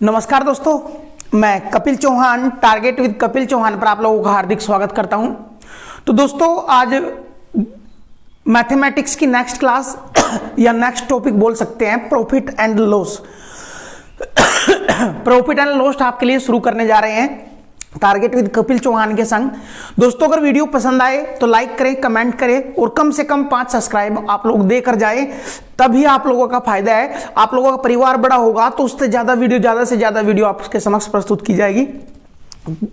नमस्कार दोस्तों, मैं कपिल चौहान टारगेट विद कपिल चौहान पर आप लोगों का हार्दिक स्वागत करता हूं। तो दोस्तों, आज मैथमेटिक्स की नेक्स्ट क्लास या नेक्स्ट टॉपिक बोल सकते हैं profit and loss. Profit and loss आपके लिए शुरू करने जा रहे हैं टारगेट विद कपिल चौहान के संग। दोस्तों, अगर वीडियो पसंद आए तो लाइक करें, कमेंट करें और कम से कम 5 सब्सक्राइब आप लोग देकर जाएं, तभी आप लोगों का फायदा है। आप लोगों का परिवार बड़ा होगा तो उससे ज्यादा से ज्यादा वीडियो आपके समक्ष प्रस्तुत की जाएगी।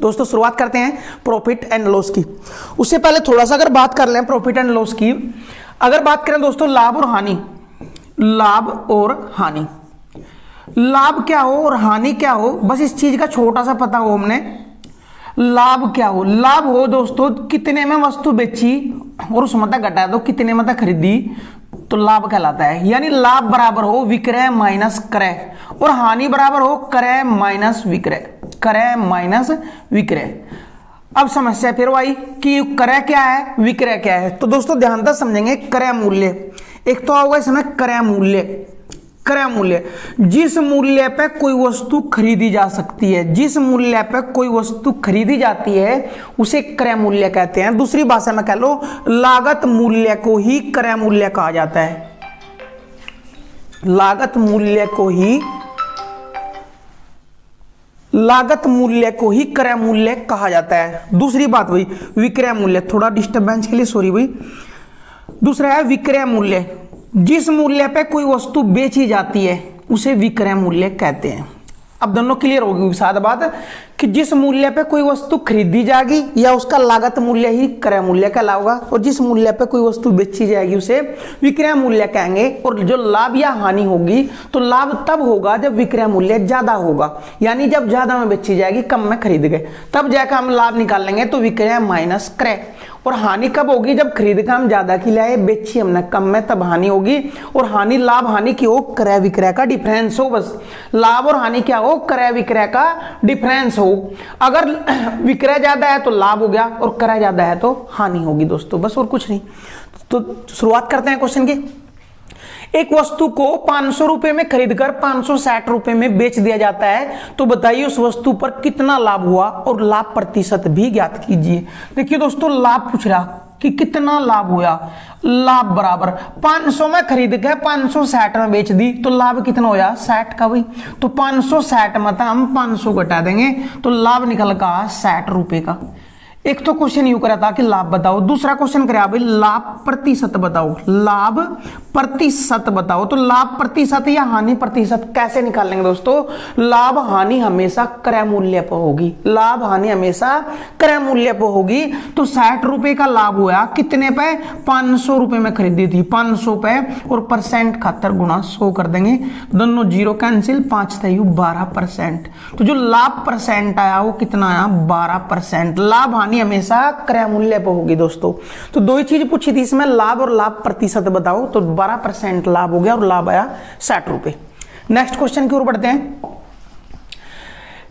दोस्तों, शुरुआत करते हैं प्रॉफिट एंड लॉस की। उससे पहले थोड़ा सा अगर बात कर लें प्रॉफिट एंड लॉस की, अगर बात करें दोस्तों लाभ और हानि, लाभ और हानि, लाभ क्या हो और हानि क्या हो, बस इस चीज का छोटा सा पता हो हमने। लाभ क्या हो, लाभ हो दोस्तों कितने में वस्तु बेची और उसमें तक घटा दो कितने में तक खरीदी तो लाभ कहलाता है। यानी लाभ बराबर हो विक्रय माइनस क्रय और हानि बराबर हो क्रय माइनस विक्रय, क्रय माइनस विक्रय। अब समस्या फिर आई कि क्रय क्या है विक्रय क्या है। तो दोस्तों ध्यान से समझेंगे। क्रय मूल्य एक तो होगा इसमें क्रय मूल्य, क्रय मूल्य जिस मूल्य पे कोई वस्तु खरीदी जा सकती है, जिस मूल्य पे कोई वस्तु खरीदी जाती है उसे क्रय मूल्य कहते हैं। दूसरी भाषा में कह लो लागत मूल्य को ही क्रय मूल्य कहा जाता है। लागत मूल्य को ही क्रय मूल्य कहा जाता है। दूसरी बात हुई विक्रय मूल्य, थोड़ा डिस्टर्बेंस के लिए सॉरी भाई। दूसरा है विक्रय मूल्य, जिस मूल्य पे कोई वस्तु बेची जाती है उसे विक्रय मूल्य कहते हैं। अब दोनों क्लियर होगी साथ बात कि जिस मूल्य पे कोई वस्तु खरीदी जाएगी या उसका लागत मूल्य ही क्रय मूल्य कहलाएगा और जिस मूल्य पे कोई वस्तु बेची जाएगी उसे विक्रय मूल्य कहेंगे। और जो लाभ या हानि होगी तो लाभ तब होगा जब विक्रय मूल्य ज्यादा होगा, यानी जब ज्यादा में बेची जाएगी कम में खरीद गए तब जाकर हम लाभ निकाल लेंगे तो विक्रय माइनस क्रय। और हानि कब होगी जब खरीद का हम ज्यादा की लाए बेची हमने कम में तब हानि होगी। और हानि लाभ हानि की हो क्रय विक्रय का डिफरेंस हो, बस लाभ और हानि क्या हो क्रय विक्रय का डिफरेंस हो। अगर विक्रय ज्यादा है तो लाभ हो गया और क्रय ज्यादा है तो हानि होगी दोस्तों, बस और कुछ नहीं। तो शुरुआत करते हैं क्वेश्चन की। एक वस्तु को 500 रुपए में खरीदकर 560 रुपए में बेच दिया जाता है, तो बताइए उस वस्तु पर कितना लाभ हुआ और लाभ प्रतिशत भी ज्ञात कीजिए। देखिए दोस्तों, लाभ पूछ रहा कि कितना लाभ हुआ। लाभ बराबर 500 में खरीद के 560 में बेच दी तो लाभ कितना होया 60 का भाई। तो 560 में हम 500 घटा देंगे तो लाभ निकल का 60 रुपए का। एक तो क्वेश्चन यूं करा था कि लाभ बताओ, दूसरा क्वेश्चन करा भाई लाभ प्रतिशत बताओ, लाभ प्रतिशत बताओ। तो लाभ प्रतिशत या हानि प्रतिशत कैसे निकालेंगे दोस्तों। लाभ हानि हमेशा क्रय मूल्य पर होगी, लाभ हानि हमेशा क्रय मूल्य पर होगी। तो 60 रुपए का लाभ हुआ कितने पे 500 रुपए में खरीदी थी 500 पे और परसेंट खातर गुणा 100 कर देंगे, दोनों जीरो कैंसिल 5 तयु 12%। तो जो लाभ परसेंट आया वो कितना आया 12%। लाभ हानि हमेशा क्रय मूल्य पर होगी दोस्तों। तो दो ही चीज पूछी थी इसमें, लाभ और लाभ प्रतिशत बताओ, तो 12% लाभ हो गया और लाभ आया 60 रुपए। नेक्स्ट क्वेश्चन की ओर बढ़ते हैं।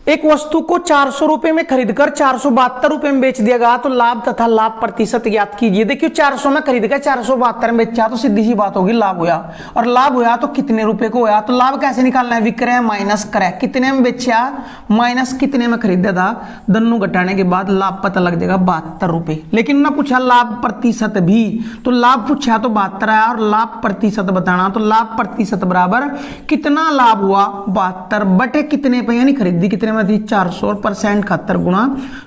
एक वस्तु को 400 रुपए में खरीदकर 472 रुपए में बेच दिया गया तो लाभ तथा लाभ प्रतिशत ज्ञात कीजिए। देखिए 400 में खरीदकर 472 में बेचा तो सीधी सी बात होगी लाभ हुआ, और लाभ हुआ तो कितने रुपए को हुआ। तो लाभ कैसे निकालना है विक्रय माइनस क्रय, कितने में बेचा माइनस कितने में खरीदा था, दोनों घटाने के बाद लाभ पता लग जाएगा 72 रुपए। लेकिन ना पूछा लाभ प्रतिशत भी, तो लाभ पूछा तो 72 आया और लाभ प्रतिशत बताना, तो लाभ प्रतिशत बराबर कितना लाभ हुआ 72 बटे कितने पे यानी खरीदी कितने में थी 400 और परसेंट खातर गुणा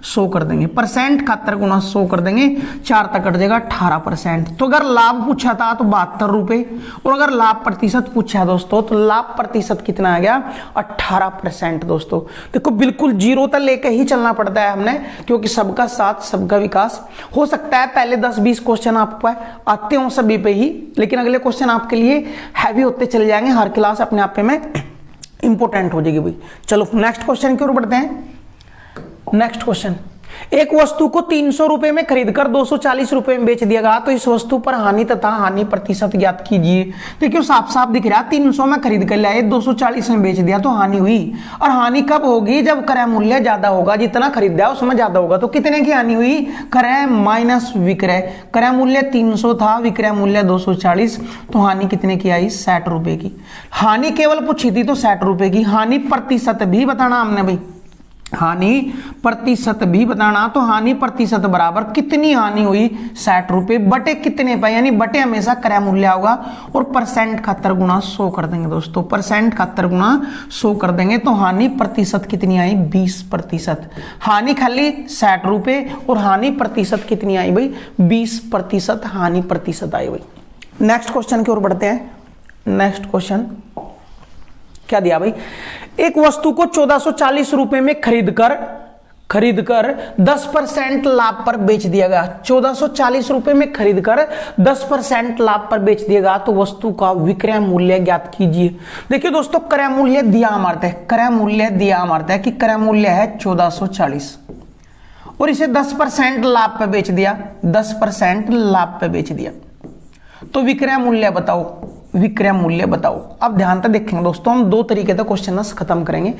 100 कर देंगे, परसेंट खातर गुणा 100 कर देंगे, 4 तक कट जाएगा 18%। तो अगर लाभ पूछा था तो 72 रुपए और अगर लाभ प्रतिशत पूछा दोस्तों तो लाभ प्रतिशत कितना आ गया 18% दोस्तों। देखो बिल्कुल जीरो तक लेके ही चलना पड़ता है हमने, क्योंकि सबका साथ सबका विकास। हो सकता है पहले 10-20 क्वेश्चन आप पे आते हो सभी पे ही, लेकिन अगले क्वेश्चन आपके लिए हैवी होते चले जाएंगे, हर क्लास अपने आप में इंपोर्टेंट हो जाएगी भाई। चलो नेक्स्ट क्वेश्चन की ओर बढ़ते हैं। नेक्स्ट क्वेश्चन, एक वस्तु को 300 रुपए में खरीदकर 240 रुपए में बेच दिया गया तो इस वस्तु पर हानि तथा हानि प्रतिशत ज्ञात कीजिए। देखिए साफ साफ दिख रहा है, 300 में खरीद कर लाए, 240 में बेच दिया तो हानि हुई। और हानि कब होगी? जब क्रय मूल्य ज्यादा होगा, जितना खरीदा उसमें ज्यादा होगा। तो कितने की हानि हुई? क्रय माइनस विक्रय। क्रय मूल्य 300 था, विक्रय मूल्य 240, तो हानि कितने की आई? 60 रुपए की। हानि केवल पूछी थी तो 60 रुपए की। हानि प्रतिशत भी बताना हमने भाई, हानि प्रतिशत भी बताना। तो हानि प्रतिशत बराबर कितनी हानि हुई? 60 रुपए बटे कितने पे, यानी बटे हमेशा क्रय मूल्य होगा और परसेंट 71 गुना 100 कर देंगे दोस्तों। परसेंट 71 गुना 100 कर देंगे तो हानि प्रतिशत कितनी आई? 20%। हानि खाली 60 रुपए और हानि प्रतिशत कितनी आई भाई? 20% हानि प्रतिशत आई भाई। नेक्स्ट क्वेश्चन की ओर बढ़ते हैं। नेक्स्ट क्वेश्चन क्या दिया भाई? एक वस्तु को 1440 रुपए में खरीदकर 10% लाभ पर बेच दिया गया। 1440 रुपए में खरीदकर 10% लाभ पर बेच दिया गया तो वस्तु का विक्रय मूल्य ज्ञात कीजिए। देखिए दोस्तों, क्रय मूल्य दिया हमारा है, क्रय मूल्य दिया हमारा है कि क्रय मूल्य है 1440 और इसे 10% लाभ पर बेच दिया, 10% लाभ पर बेच दिया तो विक्रय मूल्य बताओ, विक्रय मूल्य बताओ। अब ध्यान से देखेंगे दोस्तों, हम दो तरीके से क्वेश्चन खत्म करेंगे।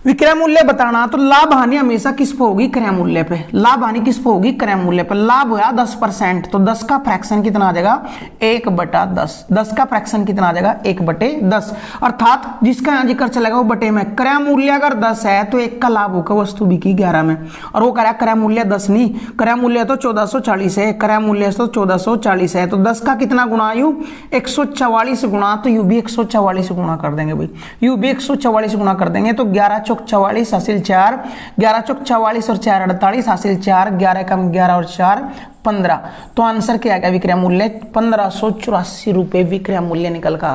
विक्रय मूल्य बताना तो लाभ हानि हमेशा किस पे होगी? क्रय मूल्य पे। लाभ हानि किस पे होगी? क्रय मूल्य पे। लाभ हुआ 10% तो 10 का फ्रैक्शन कितना आ जाएगा? 1/10। 10 का फ्रैक्शन कितना आ जाएगा? 1/10। अर्थात जिसका यहां जिक्र चलेगा वो बटे में। क्रय मूल्य अगर 10 है तो 1 का लाभ होगा वस्तु बिकी 11 में, और वो कह रहा क्रय मूल्य 10 नहीं, क्रय मूल्य तो 1440 है, क्रय मूल्य तो 1440 है। तो 10 का कितना गुणा? यू 144 गुणा, तो यू भी 144 गुणा कर देंगे भाई, यू भी 144 गुणा कर देंगे तो 11 चौक 44 हासिल 4, 11 चौक 44 और 4 48 हासिल 4, 11 कम 11 और 4 15। तो आंसर क्या आएगा? विक्रय मूल्य 1584 रुपए विक्रय मूल्य निकल का।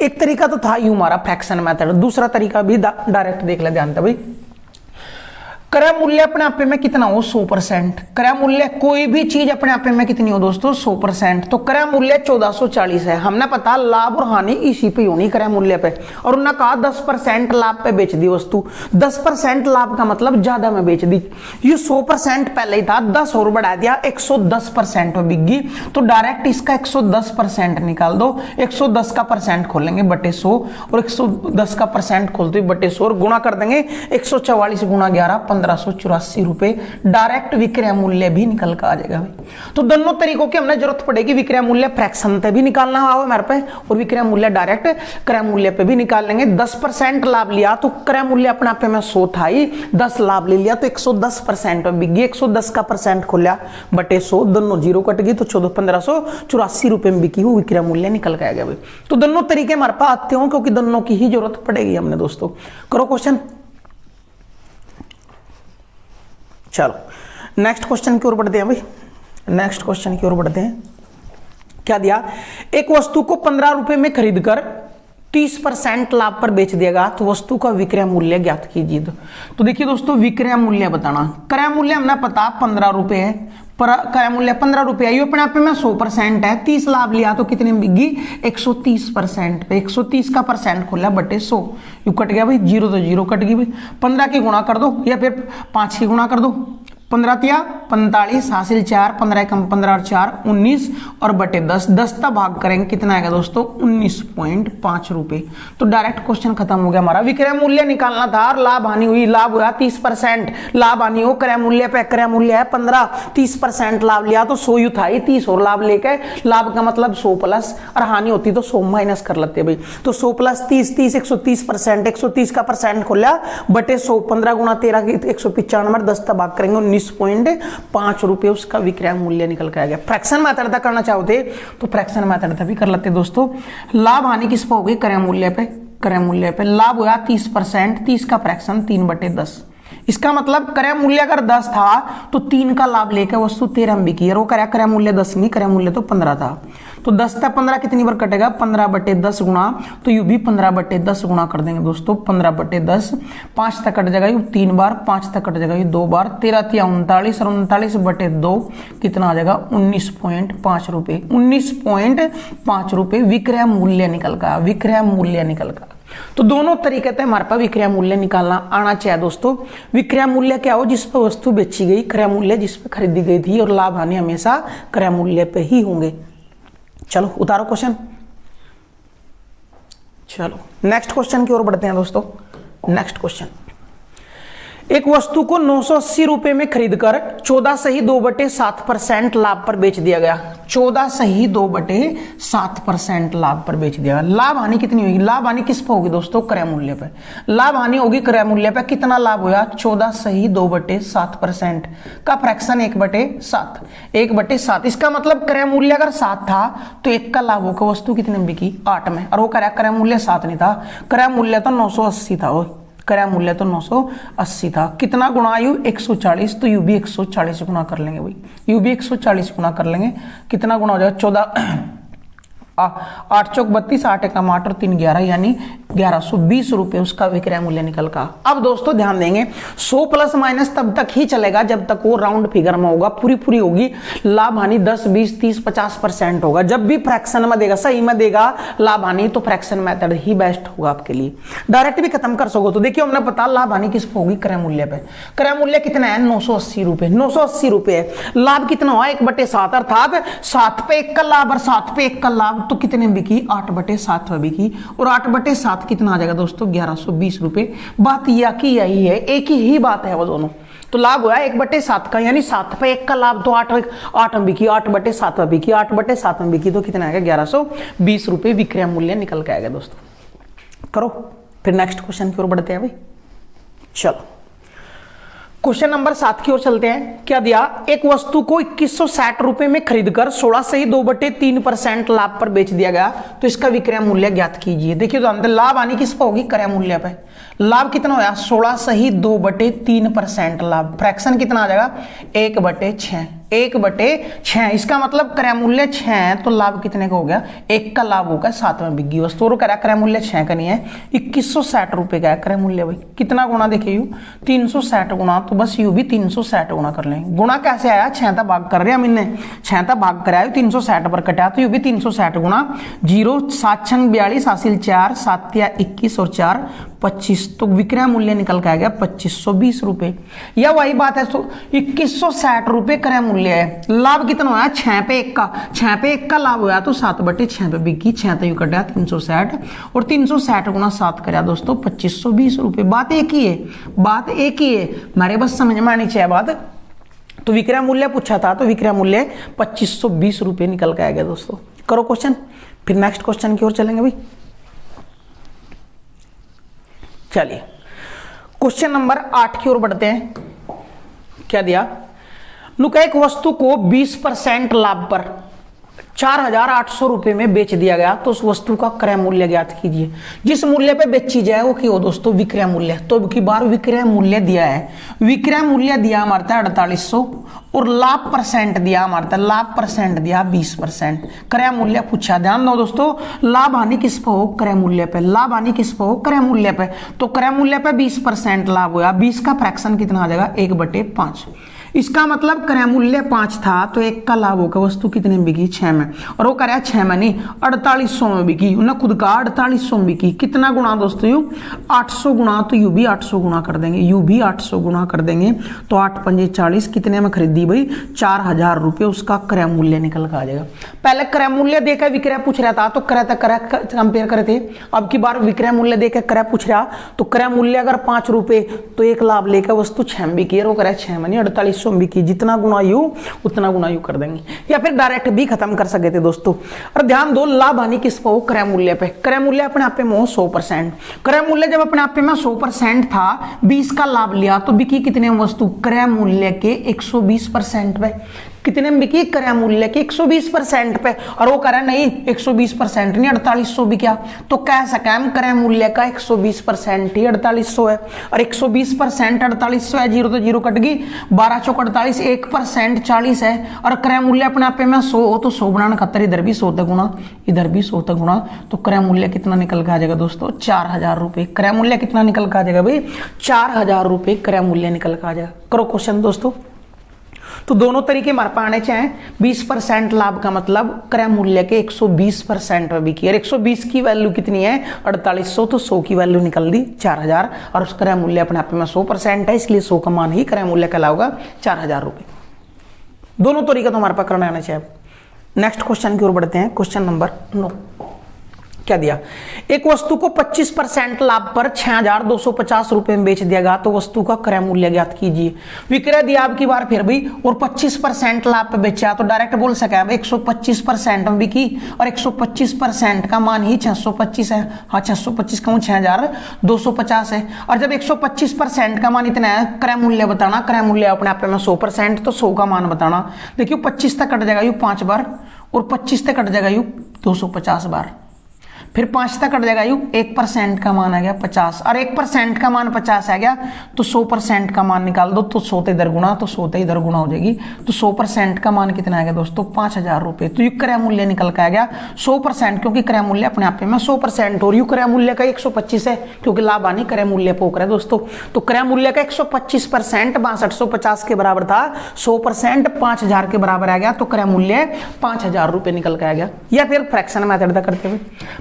एक तरीका तो था यू हमारा फ्रैक्शन मेथड, दूसरा तरीका भी डायरेक्ट देख ले ध्यान से भाई। क्रय मूल्य अपने आप में कितना हो? 100%। क्रय मूल्य कोई भी चीज अपने आप में कितनी हो दोस्तों? 100%। तो क्रय मूल्य 1440 है, हमने पता लाभ और हानि इसी पे होनी क्रय मूल्य पे, और उन्होंने कहा 10% लाभ पे बेच दी वस्तु। 10% लाभ का मतलब ज्यादा में बेच दी। ये 100% पहले ही था, 10 और बढ़ा दिया 110% में बिक गई, तो डायरेक्ट इसका 110% निकाल दो। 110 का परसेंट खोलेंगे बटे 100 और 110 का परसेंट खोलते बटे 100 और गुणा कर देंगे 144 गुणा 11 1584 रुपए डायरेक्ट विक्रय मूल्य भी निकल कर आ जाएगा भाई। तो दोनों तरीकों की हमने जरूरत पड़ेगी। विक्रय मूल्य फ्रैक्शन पे भी निकालना हुआ हमारे पे और विक्रय मूल्य डायरेक्ट क्रय मूल्य पे भी निकाल लेंगे। 10% लाभ लिया तो क्रय मूल्य अपने आप में 100 था ही, 10 लाभ ले लिया तो 110% पे बिक गई। 110 का परसेंट खोला बटे 100, दोनों जीरो कट गई तो 1584 रुपए में बिकी हुई विक्रय मूल्य निकल के आ गया भाई। तो दोनों तरीके हमारे पास आते हो क्योंकि दोनों की ही जरूरत पड़ेगी हमने दोस्तों। करो क्वेश्चन। चलो नेक्स्ट क्वेश्चन की ओर बढ़ते हैं भाई। नेक्स्ट क्वेश्चन की ओर बढ़ते हैं। क्या दिया? एक वस्तु को 15 रुपए में खरीदकर 30% लाभ पर बेच दिएगा तो वस्तु का विक्रय मूल्य ज्ञात कीजिए। तो देखिए दोस्तों, विक्रय मूल्य बताना। क्रय मूल्य हमने पता 15 रुपए है, क्रय मूल्य 15 रुपए है, ये अपने आप में 100% है। 30 लाभ लिया तो कितने में बिकी? 130% पे। 130 का परसेंट खोला बटे 100, यू कट गया भाई, जीरो तो जीरो कट गई भाई। 15 की गुणा कर दो या फिर 5 की गुणा कर दो। 15 तिया 45 हासिल 4, 15 कम 15 और 4 19 और बटे 10, 10 का भाग करेंगे कितना आएगा दोस्तों? 19.5 रुपए। तो डायरेक्ट क्वेश्चन खत्म हो गया हमारा। विक्रय मूल्य निकालना था और लाभ हानि हुई। लाभ हुआ 30%, लाभ हानि हो क्रय मूल्य पे। क्रय मूल्य है 15, 30% लाभ लिया तो 100 यू था ही, 30 और लाभ लेके लाभ का मतलब 100 प्लस, और हानि होती तो 100 माइनस कर लेते भाई। तो 100 प्लस 30, 30 130%, 130 का परसेंट खोला बटे 100, 15 गुणा 13 195, 10 का भाग करेंगे 19.5 रुपए उसका विक्रय मूल्य निकल के आ गया। फ्रैक्शन मेथड तक करना चाहते तो फ्रैक्शन मेथड तक भी कर लेते दोस्तों। लाभ हानि किस पे होगी? क्रय मूल्य पे। क्रय मूल्य पे लाभ हुआ 30%, 30 का फ्रैक्शन 3/10। इसका मतलब क्रय मूल्य अगर 10 था तो 3 का लाभ लेकर वस्तु 13 में बिकी, और वो क्रय मूल्य 10 नहीं, क्रय मूल्य तो 15 था। तो 10 था 15 कितनी बार कटेगा? 15/10 गुणा, तो यू भी 15/10 गुणा कर देंगे दोस्तों। 15/10, 5 तक कट जाएगा यू 3 बार, 5 तक कट जाएगा यू 2 बार, 13 तिया 39 और 39/2 कितना आ जाएगा? 19.5 रुपए। 19.5 रुपए विक्रय मूल्य निकल का, विक्रय मूल्य निकल का। तो दोनों तरीके से हमारे पास विक्रय मूल्य निकालना आना चाहिए दोस्तों। विक्रय मूल्य क्या हो, जिस पर वस्तु बेची गई, क्रय मूल्य जिस पर खरीदी गई थी, और लाभ हानि हमेशा क्रय मूल्य पे ही होंगे। चलो उतारो क्वेश्चन। चलो नेक्स्ट क्वेश्चन की ओर बढ़ते हैं दोस्तों। नेक्स्ट क्वेश्चन, एक वस्तु को 980 रुपए में खरीदकर 14.2/7% लाभ पर बेच दिया गया। 14.2/7% लाभ पर बेच दिया गया। लाभ हानि कितनी होगी? लाभ हानि किस पर होगी दोस्तों? क्रय मूल्य पे। लाभ हानि होगी क्रय मूल्य पे। कितना लाभ हुआ? 14.2/7% का फ्रैक्शन 1/7। 1/7 इसका मतलब क्रय मूल्य अगर 7 था तो 1 का लाभ होकर वस्तु कितने में बिकी? 8 में। और वो क्रय मूल्य 7 नहीं था, क्रय मूल्य तो 980 था। वो क्रय मूल्य तो 980 था। कितना गुणा यू? 140। तो यू भी 140 गुना कर लेंगे भाई, यू भी 140 गुना कर लेंगे। कितना गुना हो जाएगा? 8 चौक 32, 8 एकम 8 और 3 11, यानी 1120 रुपए उसका विक्रय मूल्य निकल का। अब दोस्तों ध्यान देंगे, 100 प्लस माइनस तब तक ही चलेगा जब तक वो राउंड फिगर में होगा, पूरी होगी। लाभ हानि 10, 20, 30, 50% होगा। जब भी फ्रैक्शन में देगा, सही में देगा लाभ हानि, तो फ्रैक्शन मेथड ही बेस्ट होगा आपके लिए। डायरेक्ट भी खत्म कर सको। तो देखिए हमने पता लाभ हानि किस पे होगी? क्रय मूल्य पे। क्रय मूल्य कितना है? 980 रुपए। 980 रुपए। लाभ कितना हुआ? 1/7, अर्थात 7 पे 1 का लाभ और 7 पे 1 का लाभ, तो कितने बिकी? 8/7 में बिकी। और 8/7 कितना आ जाएगा दोस्तों? 1120 रुपए। बात या की यही है, एक ही बात है वो दोनों। तो लाभ हुआ 1/7 का, यानी 7 पे 1 का लाभ, तो 8 में बिकी, 8/7 में बिकी, 8/7 में बिकी, तो कितना आएगा? 1120 रुपए विक्रय मूल्य निकल के आएगा दोस्तों। करो फिर नेक्स्ट क्वेश्चन की ओर बढ़ते हैं भाई। चलो क्वेश्चन नंबर 7 की ओर चलते हैं। क्या दिया? एक वस्तु को 2160 रुपए में खरीदकर 16.2/3% लाभ पर बेच दिया गया, तो इसका विक्रय मूल्य ज्ञात कीजिए। देखिए तो लाभ हानि किस पर होगी? क्रय मूल्य पे। लाभ कितना होगा? 16.2/3% लाभ। फ्रैक्शन कितना आ जाएगा? 1/6। 1/6। इसका मतलब क्रय मूल्य 6 है, तो लाभ कितने का हो गया? 1 का लाभ होगा, 7 में बिकी वस्तु। और क्रय मूल्य 6 का नहीं है, 2160 रुपए का है क्रय मूल्य भाई। कितना गुणा? देखिए यू 360 गुणा, तो बस यू भी 360 गुणा कर लेंगे। गुणा कैसे आया? 6 था भाग कर रहे हैं हमने, 6 था भाग कराया, 360 पर कटा, तो यू भी 360 गुणा 0, 7 6 42, हासिल 4, 7 या 21 और 4 25, तो विक्रय मूल्य निकल के आ गया 2520 रुपए। या वही बात है, 2160 रुपए क्रय मूल्य है। लाभ कितना हुआ? 6 पे 1 का, 6 पे 1 का लाभ हुआ, तो 7/6 पे बिकी। 6 तो यू कटा 360, और 360 गुना 7 करा दोस्तों 2520 रुपए। बात एक ही है, बात एक ही है, हमारे बस समझ में आनी चाहिए बात। तो विक्रय मूल्य पूछा था, तो विक्रय मूल्य 2520 रुपए निकल के आ गया दोस्तों। करो क्वेश्चन, फिर नेक्स्ट क्वेश्चन की ओर चलेंगे भाई। चलिए क्वेश्चन नंबर 8 की ओर बढ़ते हैं। क्या दिया? नुका एक वस्तु को 20% लाभ पर 4800 रुपए में बेच दिया गया, तो उस वस्तु का क्रय मूल्य ज्ञात कीजिए। जिस मूल्य पे बेची जाए वो क्यों दोस्तों? विक्रय मूल्य। तो की बार विक्रय मूल्य दिया है, विक्रय मूल्य दिया हमारा 4800, और लाभ परसेंट दिया हमारा, लाभ परसेंट दिया 20%। क्रय मूल्य पूछा, ध्यान दो दोस्तों, लाभ हानि किस पे हो? क्रय मूल्य पे। लाभ हानि किस पे हो? क्रय मूल्य पे। तो क्रय मूल्य पे 20% लाभ हुआ, 20 का फ्रैक्शन कितना आ जाएगा? 1/5। इसका मतलब क्रय मूल्य 5 था, तो 1 का लाभ होगा, वस्तु कितने में बिकी? 6 में। और वो कह 6 में नहीं, 4800 में बिकी, उन्हें खुद का 4800 में बिकी। कितना गुणा दोस्तों? यू 800 गुणा, तो यू भी 800 गुणा कर देंगे, यू भी 800 गुणा कर देंगे, तो 8 पंजे 40, कितने में खरीदी भाई? 4000 रुपए उसका क्रय मूल्य निकल कर आ जाएगा। पहले क्रय मूल्य देकर विक्रय पूछ रहा था, तो क्रय तक क्रय कंपेयर करे थे। अब की बार विक्रय मूल्य देकर क्रय पूछ रहा, तो क्रय मूल्य अगर 5 रुपए, तो 1 लाभ लेकर वस्तु 6 में बिकी, वो करे 6 में नहीं 4800 में बिकी। जितना गुणा यू उतना गुणा यू कर देंगे, या फिर डायरेक्ट भी खत्म कर सकते थे दोस्तों। और ध्यान दो, लाभ हानि किस पे हो? क्रय मूल्य पे। क्रय मूल्य अपने आप में 100%। क्रय मूल्य जब अपने आप में 100% था, 20 का लाभ लिया, तो बिकी कितने वस्तु? क्रय मूल्य के 120% पे। कितने में बिकी? क्रय मूल्य के 120% पे। और वो करा नहीं 120% नहीं, 4800 बिका, तो कह सके हम क्रय मूल्य का 120% ही 4800 है। और 120% 4800 है, 0 तो 0 कट गई, 12 चौक 48, 1% 40 है। और क्रय मूल्य अपने आप में 100 हो, तो 100 बनाना 71, इधर भी 100 तक गुणा, इधर भी 100 तक गुणा, तो क्रय मूल्य कितना निकल के आ जाएगा दोस्तों? 4000 रुपए। क्रय मूल्य कितना निकल के आ जाएगा भाई? 4000 रुपए क्रय मूल्य निकल के आ जाएगा। करो क्वेश्चन दोस्तों। तो दोनों तरीके हमारे पास आने चाहिए। 20% लाभ का मतलब क्रय मूल्य के 120% में बिकी, और 120 की वैल्यू कितनी है 4800, तो 100 की वैल्यू निकल दी 4000, और उस क्रय मूल्य अपने आप में 100% है, इसलिए 100 का मान ही क्रय मूल्य कहलाएगा 4000 रुपये। दोनों तरीका तो हमारे पास करना आना चाहिए। नेक्स्ट क्वेश्चन की ओर बढ़ते हैं। क्वेश्चन नंबर 9 क्या दिया, एक वस्तु को 25% लाभ पर 6250 रुपए में बेच दिया गया, तो वस्तु का क्रय मूल्य ज्ञात कीजिए। विक्रय दिया अब की बार फिर भी, और 25% लाभ पे बेचा, तो डायरेक्ट बोल सके 125% में बिकी, और 125% का मान ही 625 है। हाँ 625 का 6250 है, और जब 125% का मान इतना है, क्रय मूल्य बताना, क्रय मूल्य अपने आप में 100%, तो 100 का मान बताना। देखियो 25 तक कट जाएगा यू 5 बार, और 25 तक कट जाएगा यू 250 बार, फिर 5 तक कट जाएगा यू 1% का मान आ गया 50, और 1% का मान 50 आ गया, तो 100% का मान निकाल दो, तो 100 इधर गुणा, तो 100 इधर गुणा हो जाएगी, तो 100% का मान कितना आ गया दोस्तों 5000 रुपए। तो यू क्रय मूल्य निकल के आ गया 100%, क्योंकि क्रय मूल्य अपने आप में 100%, और यू क्रय मूल्य का 125 है, क्योंकि लाभ हानि क्रय मूल्य पोक रहा है दोस्तों। तो क्रय मूल्य का 125% 6250 के बराबर था, 100% 5000 के बराबर आ गया, तो क्रय मूल्य 5000 रुपए निकल के आ गया। या फिर फ्रैक्शन मेथड का करते हुए,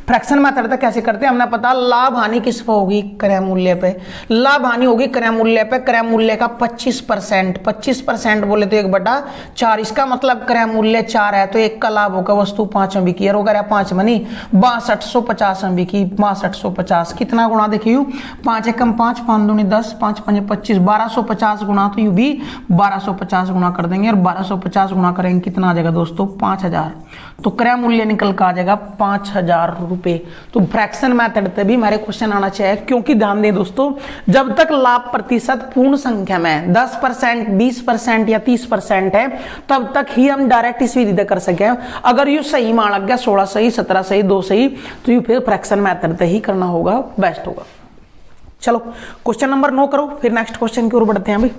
फ्रैक्शन मेथड तक कैसे करते हैं, हमने पता लाभ हानि किस पे होगी, क्रय मूल्य पे। लाभ हानि होगी क्रय मूल्य पे, क्रय मूल्य का 25% बोले तो 1/4, इसका मतलब क्रय मूल्य 4 है, तो 1 का लाभ होगा, वस्तु 5 में बिकी, और 5 में नहीं 6250 में बिकी, 6250 कितना गुणा देखिए 5 एकम 5, 5 दूनी 10, 5 5 25, 1250 गुणा, तो यू भी 1250 गुणा कर देंगे, और 1250 गुणा करेंगे कितना आ जाएगा दोस्तों 5000, तो क्रय मूल्य निकल कर आ जाएगा 5000 रुपए। तो फ्रैक्शन मेथड पे भी हमारे क्वेश्चन आना चाहिए, क्योंकि ध्यान दें दोस्तों, जब तक लाभ प्रतिशत पूर्ण संख्या में 10%, 20% या 30% है, तब तक ही हम डायरेक्ट इस विधि से कर सके। अगर यू सही मान लग गया 16 सही, 17 सही, 2 सही, तो यू फिर फ्रैक्शन मेथड पे ही करना होगा, बेस्ट होगा। चलो क्वेश्चन नंबर 9 करो, फिर नेक्स्ट क्वेश्चन की ओर बढ़ते हैं अभी।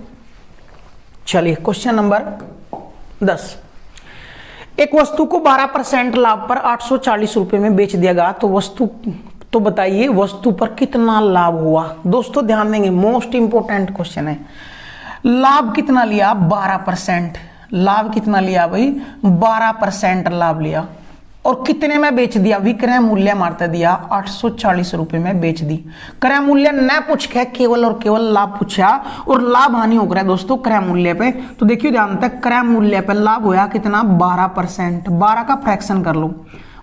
चलिए क्वेश्चन नंबर 10, एक वस्तु को 12% लाभ पर 840 रुपए में बेच दिया गया, तो वस्तु, तो बताइए वस्तु पर कितना लाभ हुआ। दोस्तों ध्यान देंगे, मोस्ट इंपोर्टेंट क्वेश्चन है। लाभ कितना लिया 12%, लाभ कितना लिया भाई 12% लाभ लिया, और कितने में बेच दिया, विक्रय मूल्य मारते दिया 840 रुपए में बेच दी। क्रय मूल्य न पूछ के केवल और केवल लाभ पूछा, और लाभ हानि हो रहा है दोस्तों क्रय मूल्य पे। तो देखियो ध्यान तक, क्रय मूल्य पे लाभ होया कितना 12%, 12 का फ्रैक्शन कर लो,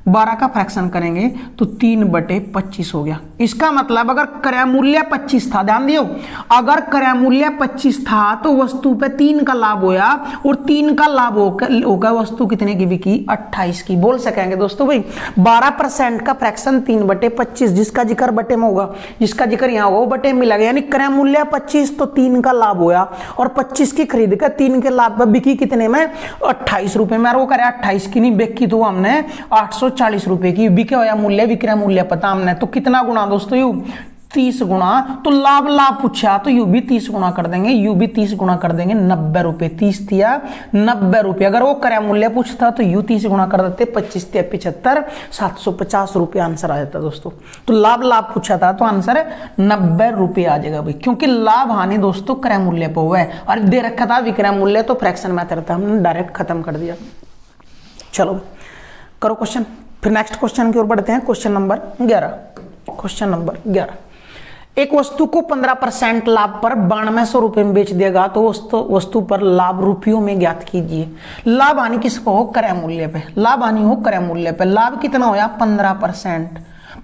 12 का फ्रैक्शन करेंगे तो 3/25 हो गया। इसका मतलब अगर क्रय मूल्य 25 था, ध्यान दियो, अगर क्रय मूल्य 25 था तो वस्तु पे 3 का लाभ होया, और 3 का लाभ होगा वस्तु कितने की बिकी 28 की। बोल सकेंगे दोस्तों भाई 12% का फ्रैक्शन 3/25, जिसका जिक्र बटे में होगा, जिसका जिक्र यहाँ होगा वो बटे में मिलेगा, यानी क्रय मूल्य 25 तो 3 का लाभ होया, और 25 की खरीद कर 3 के लाभ पर बिकी कितने में 28 रुपए में। वो करे 28 की नहीं बिकी, तो हमने 840 रुपए की बिके हुआ मूल्य, विक्रय मूल्य पता हमने, तो कितना गुणा दोस्तों यू 30 गुणा, तो लाभ पूछा तो यू भी 30 गुणा कर देंगे, यू भी 30 गुणा कर देंगे, 90 रुपए, 30 दिया 90 रुपए। अगर वो क्रय मूल्य पूछता तो यू 30 गुणा कर देते, 25 दिया 75, 750 रुपए आंसर आ जाता दोस्तों। तो लाभ पूछा था तो आंसर 90 रुपए आ जाएगा भाई, क्योंकि लाभ हानि दोस्तों क्रय मूल्य पर हुआ है, और दे रखा था विक्रय मूल्य, तो फ्रैक्शन मेथड था, हमने डायरेक्ट खत्म कर दिया। चलो करो क्वेश्चन, फिर नेक्स्ट क्वेश्चन की ओर बढ़ते हैं। क्वेश्चन नंबर 11, क्वेश्चन नंबर 11, एक वस्तु को 15% लाभ पर 9200 रुपए में बेच देगा, तो वस्तु पर लाभ रुपयों में ज्ञात कीजिए। लाभ हानि किसको हो क्रय मूल्य पे, लाभ हानि हो क्रय मूल्य पे। लाभ कितना होया 15%,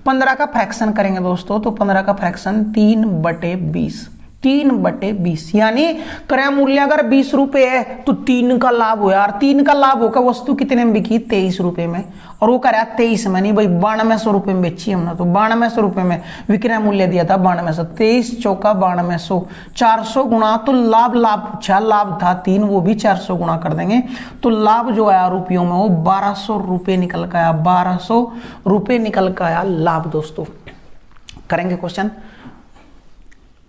15 का फ्रैक्शन करेंगे दोस्तों, तो 15 का फ्रैक्शन 3/20, 3/20, यानी क्रय मूल्य अगर 20 रुपए है तो 3 का लाभ हो यार, 3 का लाभ होकर वस्तु कितने में बिकी 23 रुपए में, और वो कह रहा 23 में नहीं भाई 9200 रुपए में बेची हमने, तो 9200 रुपए में विक्रय मूल्य दिया था 9200, 23 चौका 9200, 400 गुणा, तो लाभ पूछा, लाभ था 3, वो भी 400 गुणा कर देंगे, तो लाभ जो आया रुपयों में वो 1200 रुपए निकल कर आया, 1200 रुपए निकल कर आया लाभ दोस्तों। करेंगे क्वेश्चन,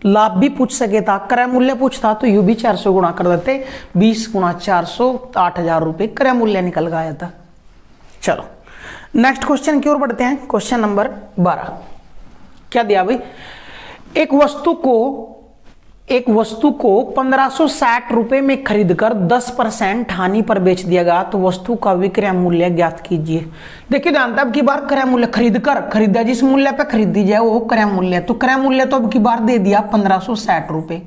लाभ भी पूछ सके था, क्रय मूल्य पूछता तो यू भी 400 गुणा कर देते, 20 गुणा 400 8000 रुपए क्रय मूल्य निकल गया था। चलो नेक्स्ट क्वेश्चन की ओर बढ़ते हैं। क्वेश्चन नंबर 12, क्या दिया भाई, एक वस्तु को एक वस्तु को 1560 रुपए में खरीदकर 10% हानि पर बेच दिया गया तो वस्तु का विक्रय मूल्य ज्ञात कीजिए। देखिए ध्यान, अब की बार क्रय मूल्य खरीदा जिस मूल्य पे खरीदी जाए वो क्रय मूल्य, तो क्रय मूल्य तो अब की बार दे दिया 1560 रुपए,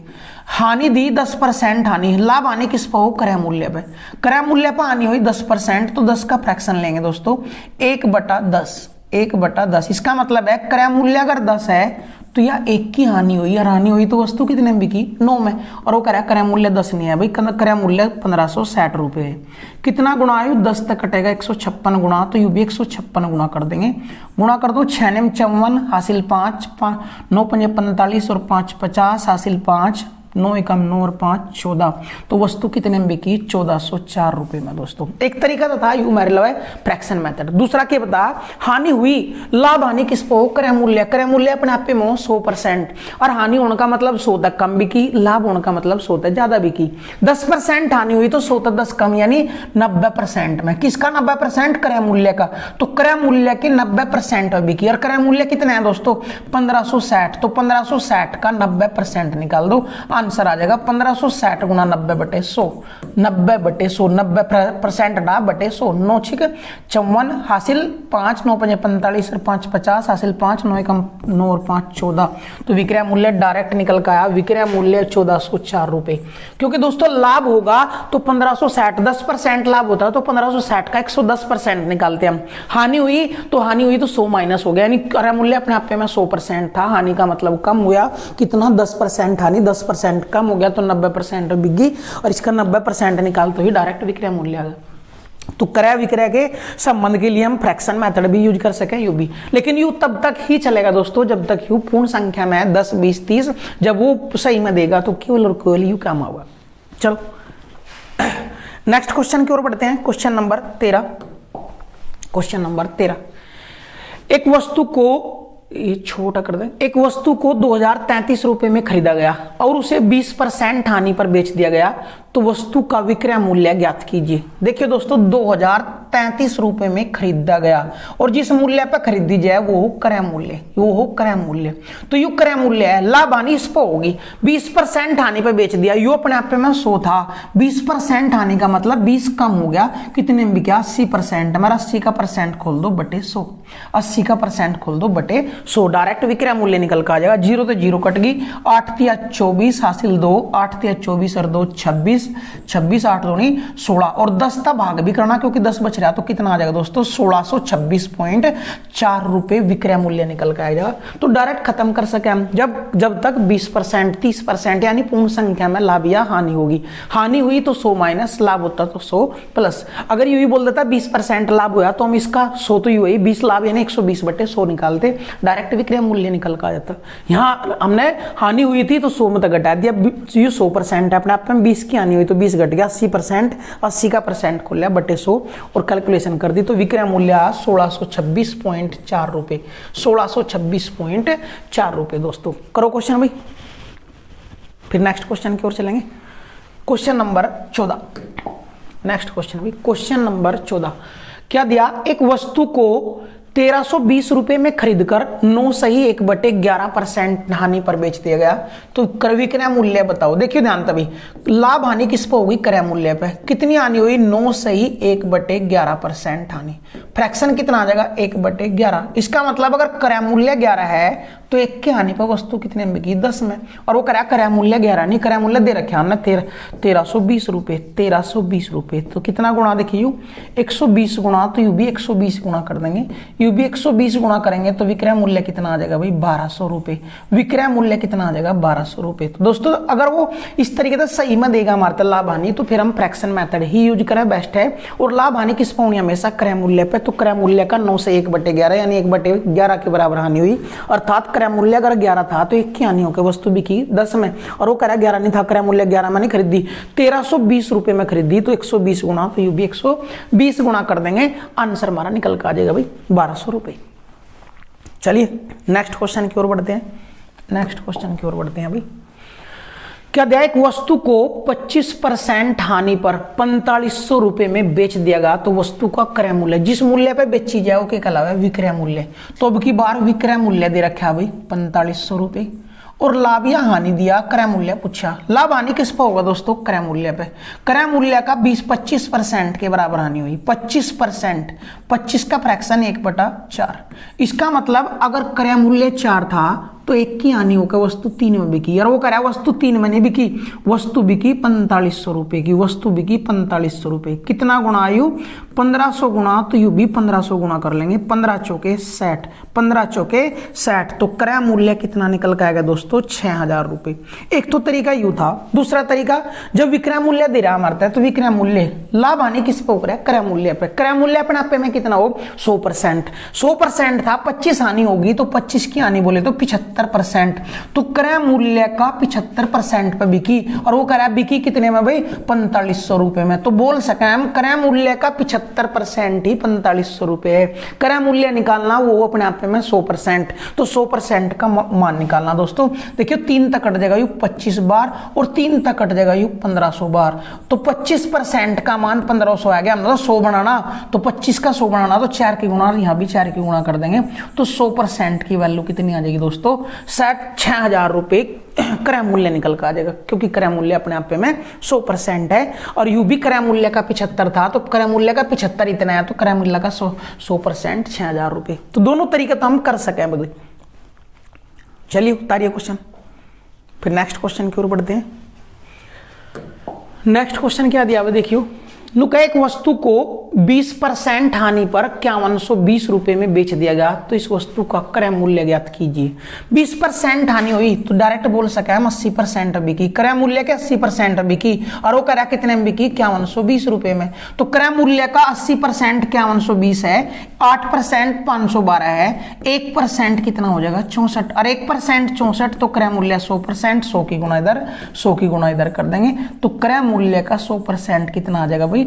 हानि दी 10% हानि, लाभ हानि किस पर हो, क्रय मूल्य पे। क्रय मूल्य पर हानि हुई 10%, तो 10 का फ्रैक्शन लेंगे दोस्तों 1/10, 1/10। इसका मतलब है क्रय मूल्य अगर 10 है तो यह 1 की हानि हुई, और हानि हुई तो वस्तु कितने में बिकी, 9 में, और वो कह रहा है क्रय मूल्य 10 नहीं है भाई, क्रय मूल्य 1560 रुपए है। कितना गुणा आयु 10 तक कटेगा, 156 गुणा, तो यू भी 156 गुणा कर देंगे। गुणा कर दो 6 में 54 हासिल 5, 9 पंजे 45 और 5 50 हासिल 5, 9 एकम 9 और 5 14, तो वस्तु कितने में बिकी, 1404 रुपए में दोस्तों। एक तरीका तो था यू मतलब है फ्रैक्शन मेथड। दूसरा क्या बता, हानि हुई, लाभ हानि किस पर, क्रय मूल्य, क्रय मूल्य अपने आप पे 100%, और हानि होने का मतलब 100 तक कम बिकी, लाभ होने का मतलब 100 तक ज्यादा बिकी। 10% हानि हुई तो 100 तक 10 कम, यानी 90% में। किसका 90%, क्रय मूल्य का, तो क्रय मूल्य के 90% बिकी, और क्रय मूल्य कितना है दोस्तों 1560, तो 1560 का 90% निकाल दो, आंसर आ जाएगा 1560 गुना 90/100, 90/100, 90% ना बटे 100, 9 6 54 हासिल 5, 9 5 45 और 5 50 हासिल 5, 9 एकम 9 और 5 14, तो विक्रय मूल्य डायरेक्ट निकल कर आया, विक्रय मूल्य 1404 रुपए। क्योंकि दोस्तों लाभ होगा तो 1560, 10% लाभ होता है तो 1560 का 110% निकालते हम। हानि हुई तो 100 माइनस हो गया, यानी क्रय मूल्य अपने आप में 100% था, हानि का मतलब कम हुआ कितना, 10% हानि, 10% कम हो गया तो 90% बिक गई, और इसका 90% निकाल तो ही डायरेक्ट विक्रय मूल्य आ गया। तो क्रय विक्रय के संबंध के लिए हम फ्रैक्शन मेथड भी यूज कर सके, यू भी, लेकिन यू तब तक ही चलेगा दोस्तों जब तक यू पूर्ण संख्या में है, 10 20 30, जब वो सही में देगा तो केवल और केवल यू काम होगा। चलो नेक्स्ट क्वेश्चन की ओर बढ़ते हैं। क्वेश्चन नंबर 13, क्वेश्चन नंबर 13, एक वस्तु को, ये छोटा कर दें, एक वस्तु को 2033 रुपए में खरीदा गया और उसे 20% हानि पर बेच दिया गया तो वस्तु का विक्रय मूल्य ज्ञात कीजिए। देखिए दोस्तों 2033 रुपए में खरीदा गया और जिस मूल्य पर खरीदी जाए वो हो क्रय मूल्य, वो हो क्रय मूल्य, तो यू क्रय मूल्य है, लाभ हानि इस पर होगी, 20% हानि पर बेच दिया, यू अपने आप में 100 था, 20% हानि का मतलब 20 कम हो गया, कितने में बिका 80%, हमारा 80 का परसेंट खोल दो बटे 100, 80 का परसेंट खोल दो बटे 100, डायरेक्ट विक्रय मूल्य निकल कर आ जाएगा। 0 तो 0 कट गई, 8 तिया 24 हासिल 2, 8 तिया 24 और 2 26, 26 8 दूनी 16, और 10 का भाग भी करना क्योंकि 10 बच रहा, तो कितना आ जाएगा दोस्तों 1626.4 रुपए विक्रय मूल्य निकल कर आ जाएगा। तो डायरेक्ट खत्म कर सके हम जब तक 20% 30% यानी पूर्ण संख्या में लाभ या हानि होगी। हानि हुई तो 100 माइनस, लाभ होता तो 100 प्लस। अगर यू ही बोल देता 20% लाभ हुआ तो हम इसका 100 तो यू 20 लाभ यानी 120/100 निकालते, डायरेक्ट विक्रय मूल्य निकल कर आ जाता। यहाँ हमने हानि हुई थी तो 100 में तक घटा दिया, ये 100% है अपने आप में, 20 की हानि हुई तो 20 घट गया, 80%, 80 का परसेंट खोल लिया बटे 100 और कैलकुलेशन कर दी तो विक्रय मूल्य 1626.4 रुपए, 1626.4 रुपए दोस्तों। करो क्वेश्चन भाई, फिर नेक्स्ट क्वेश्चन की ओर चलेंगे। क्वेश्चन नंबर 14, नेक्स्ट क्वेश्चन भाई, क्वेश्चन नंबर 14 क्या दिया, एक वस्तु को 1320 रुपए में खरीदकर 9 सही 1/11% हानि पर बेच दिया गया तो विक्रय मूल्य बताओ। देखिए ध्यान तभी, लाभ हानि किस पर होगी, क्रय मूल्य पे। कितनी हानि हुई, 9 सही 1/11% हानि, फ्रैक्शन कितना आ जाएगा 1/11। इसका मतलब अगर क्रय मूल्य 11 है तो 1 की हानि पर वस्तु कितने में बिकी, 10 में, और वो करा क्रय मूल्य 11 नहीं, क्रय मूल्य दे रखे हमने 1320 रुपए, 1320 रुपए, तो कितना गुणा देखिए यू 120 गुणा, तो यू भी 120 गुणा कर देंगे, यू भी 120 गुणा करेंगे तो विक्रय मूल्य कितना आ जाएगा भाई 1200 रुपए, विक्रय मूल्य कितना आ जाएगा 1200 रुपए। तो दोस्तों अगर वो इस तरीके से सही में देगा हमारे लाभ हानि तो फिर हम फ्रैक्शन मेथड ही यूज करें, बेस्ट है। और लाभ हानि किस पर होनी हमेशा, क्रय मूल्य पे, तो क्रय मूल्य का 9 से 1/11 यानी 1/11 के बराबर हानि हुई, अर्थात क्रय मूल्य अगर 11 था तो 1 की हानि होकर वस्तु बिकी 10 में, और वो करा 11 नहीं था, क्रय मूल्य 11 में नहीं खरीदी, 1320 रुपए में खरीदी तो 120 गुणा, तो यू भी 120 गुणा कर देंगे, आंसर हमारा निकल कर आ जाएगा भाई 1200 रुपए। चलिए नेक्स्ट क्वेश्चन की ओर बढ़ते हैं, नेक्स्ट क्वेश्चन की ओर बढ़ते हैं अभी। क्या दिया, एक वस्तु को 25% हानि पर 4500 रुपए में बेच दिया गया तो वस्तु का क्रय मूल्य, जिस मूल्य पे बेची जाए वो क्या कहलावा है, विक्रय मूल्य। तो अब की बार विक्रय मूल्य दे रखा है भाई 4500 रुपए, और लाभ या हानि दिया, क्रय मूल्य पूछा। लाभ हानि किस पर होगा दोस्तों? क्रय मूल्य पे। क्रय मूल्य का 20-25% के बराबर हानि हुई। 25%, 25 का फ्रैक्शन 1/4। इसका मतलब अगर क्रय मूल्य 4 था तो 1 की हानि होकर वस्तु 3 में बिकी, और वो कह रहा है वस्तु 3 में नहीं बिकी, वस्तु बिकी 4500 रुपए की, वस्तु बिकी 4500 रुपए। कितना गुणा आयु? 1500 गुणा, तो यू भी 1500 गुणा कर लेंगे। 15 चौके 60, 15 चौके 60, तो क्रय मूल्य कितना निकल के आएगा दोस्तों? 6000 रुपए। एक तो तरीका यू था। दूसरा तरीका, जब विक्रय मूल्य दे रहा मरता है तो विक्रय मूल्य, लाभ हानि किस पे हो रहा है? क्रय मूल्य पे। क्रय मूल्य अपने आप में कितना हो? 100%। 100% था, 25 हानि होगी तो 25 की हानि बोले तो 75%। तो क्रय मूल्य का 75% पे बिकी, और वो कह रहा है बिकी कितने में भाई? 4500 रुपए में। तो बोल सके हम क्रय मूल्य का 75% ही 4500 रुपए है। क्रय मूल्य निकालना वो अपने आप में 100%, तो 100% का मान निकालना दोस्तों। देखियो 3 तक कट जाएगा यू 25 बार, और 3 तक कट जाएगा यू 1500 बार। तो 25% का मान 1500 आ गया। मतलब 100 बनाना तो 25 का 100 बनाना तो 4 की गुणा, यहाँ भी 4 की गुणा कर देंगे, तो 100% की वैल्यू कितनी आ जाएगी दोस्तों? 6000 रुपए क्रय मूल्य निकल कर आ जाएगा, क्योंकि क्रय मूल्य अपने आप में 100% है। और यू भी क्रय मूल्य का 75 था, तो क्रय मूल्य का 75 इतना है, तो क्रय मूल्य का 100% 6000 रुपए। तो दोनों तरीके तो हम कर सके बदल। चलिए उतारिए क्वेश्चन, फिर नेक्स्ट क्वेश्चन की ओर बढ़ते हैं। नेक्स्ट क्वेश्चन क्या दिया? देखियो, नुका एक वस्तु को 20% हानि पर 5120 रुपए में बेच दिया गया, तो इस वस्तु का क्रय मूल्य ज्ञात कीजिए। 20% हानि हुई तो डायरेक्ट बोल सके हम 80% बिकी। क्रय मूल्य के 80% बिकी, और वो कह रहा कितने में बिकी? 5120 रुपए में। तो क्रय मूल्य का 80% 5120 है, 8% 512 है, 1% कितना हो जाएगा? 64, और 1% 64, तो क्रय मूल्य 100%, 100 की गुणा इधर, 100 की गुणा इधर कर देंगे, तो क्रय मूल्य का 100% कितना आ जाएगा भाई?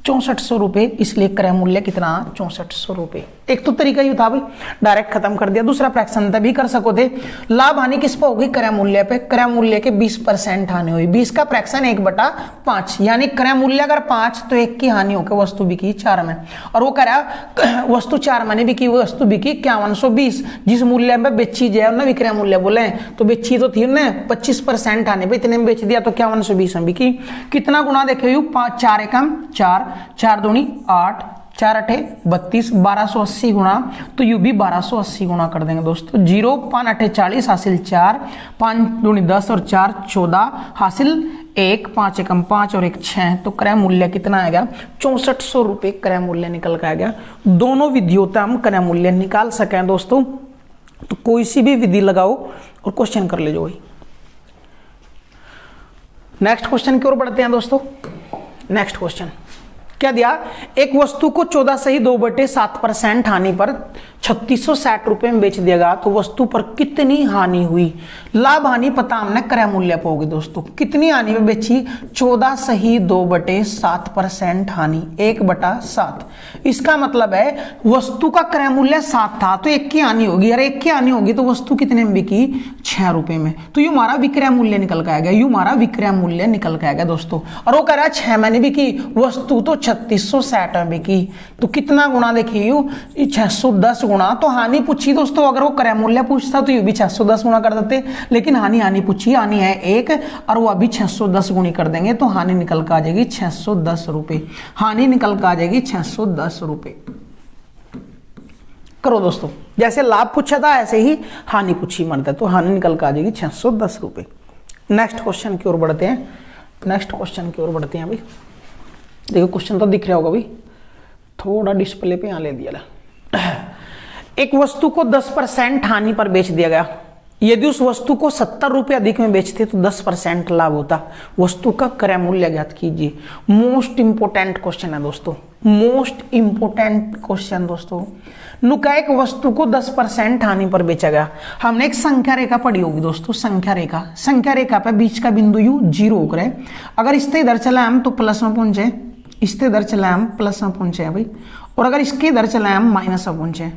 6400 रुपए। इसलिए क्रय मूल्य कितना? 6400 रुपए। एक तो तरीका ही था भाई, डायरेक्ट खत्म कर दिया। दूसरा फ्रैक्शन तभी कर सको थे। लाभ हानि किस पे होगी? क्रय मूल्य पे। क्रय मूल्य के 20% हानि हुई, 20 का फ्रैक्शन 1/5, यानी क्रय मूल्य अगर 5 तो 1 की हानि होकर वस्तु बिकी 4 में, और वो कह रहा वस्तु 4 में बिकी, वो वस्तु बिकी 5120। जिस मूल्य में बेची जाए ना विक्रय मूल्य बोले, तो बेची तो थी ना 25% हानि पे, इतने में बेच दिया तो 5120 में बिकी। कितना गुणा देखे यू? 5, 4 एकम 4, 4 दूनी 8, 4 अठे 32, 1280 गुणा, तो यू भी 1280 गुणा कर देंगे दोस्तों। 0, 5 अठे 40 हासिल 4, 5 दूनी 10 और 4 14 हासिल 1, 5 एकम 5 और 1 6, तो क्रय मूल्य कितना आएगा? 6400 रुपए क्रय मूल्य निकल कर आ गया। दोनों विधियों से हम क्रय मूल्य निकाल सकें दोस्तों, तो कोई सी भी विधि लगाओ और क्वेश्चन कर ले जो। नेक्स्ट क्वेश्चन की ओर बढ़ते हैं दोस्तों। नेक्स्ट क्वेश्चन क्या दिया? एक वस्तु को 14 सही 2/7% हानि पर 3660 रुपए में बेच दिया गया, तो वस्तु पर कितनी हानि हुई? लाभ हानि पता हमने क्रय मूल्य पर होगी दोस्तों। कितनी हानि में बेची? 14 सही 2/7% हानि, 1/7। इसका मतलब है वस्तु का क्रय मूल्य 7 था, तो 1 की हानि होगी, अरे 1 की हानि होगी तो वस्तु कितने में बिकी? 6 रुपए में। तो यू हमारा विक्रय मूल्य निकल के आएगा, यू हमारा विक्रय मूल्य निकल के आएगा दोस्तों। और वो कह रहा है 6 में नहीं बिकी, वस्तु तो 3660 में बिकी। तो कितना गुणा देखिए यू? 610 गुणा, तो हानि पूछी दोस्तों। अगर वो क्रय मूल्य पूछता तो यू भी 610 गुणा कर देते, लेकिन हानि पूछी, हानि है 1, और वो अभी 610 गुणी कर देंगे, तो हानि निकल के आ जाएगी 610 रुपए। हानि निकल के आ जाएगी 610 रुपए। करो दोस्तों, जैसे लाभ पूछा था ऐसे ही हानि पूछी मरता है, तो हानि निकल के आ जाएगी 610 रुपए। नेक्स्ट क्वेश्चन की ओर बढ़ते हैं। नेक्स्ट क्वेश्चन की ओर बढ़ते हैं भाई। देखो क्वेश्चन तो दिख रहा होगा भाई, थोड़ा डिस्प्ले पे यहाँ ले दिया। एक वस्तु को 10% हानि पर बेच दिया गया, यदि उस वस्तु को 70 रुपए अधिक में बेचते तो 10% लाभ होता। वस्तु का क्रय मूल्य ज्ञात कीजिए। मोस्ट इंपोर्टेंट क्वेश्चन है दोस्तों, मोस्ट इंपोर्टेंट क्वेश्चन दोस्तों। नुका एक वस्तु को 10% हानि पर बेचा गया। हमने एक संख्या रेखा पढ़ी होगी दोस्तों, संख्या रेखा। संख्या रेखा पे बीच का बिंदु यू 0 होकर है। अगर इससे इधर चला हम तो प्लस में पहुंचे, इससे इधर चला हम प्लस में पहुंचे भाई, और अगर इसके इधर चला हम माइनस में पहुंचे।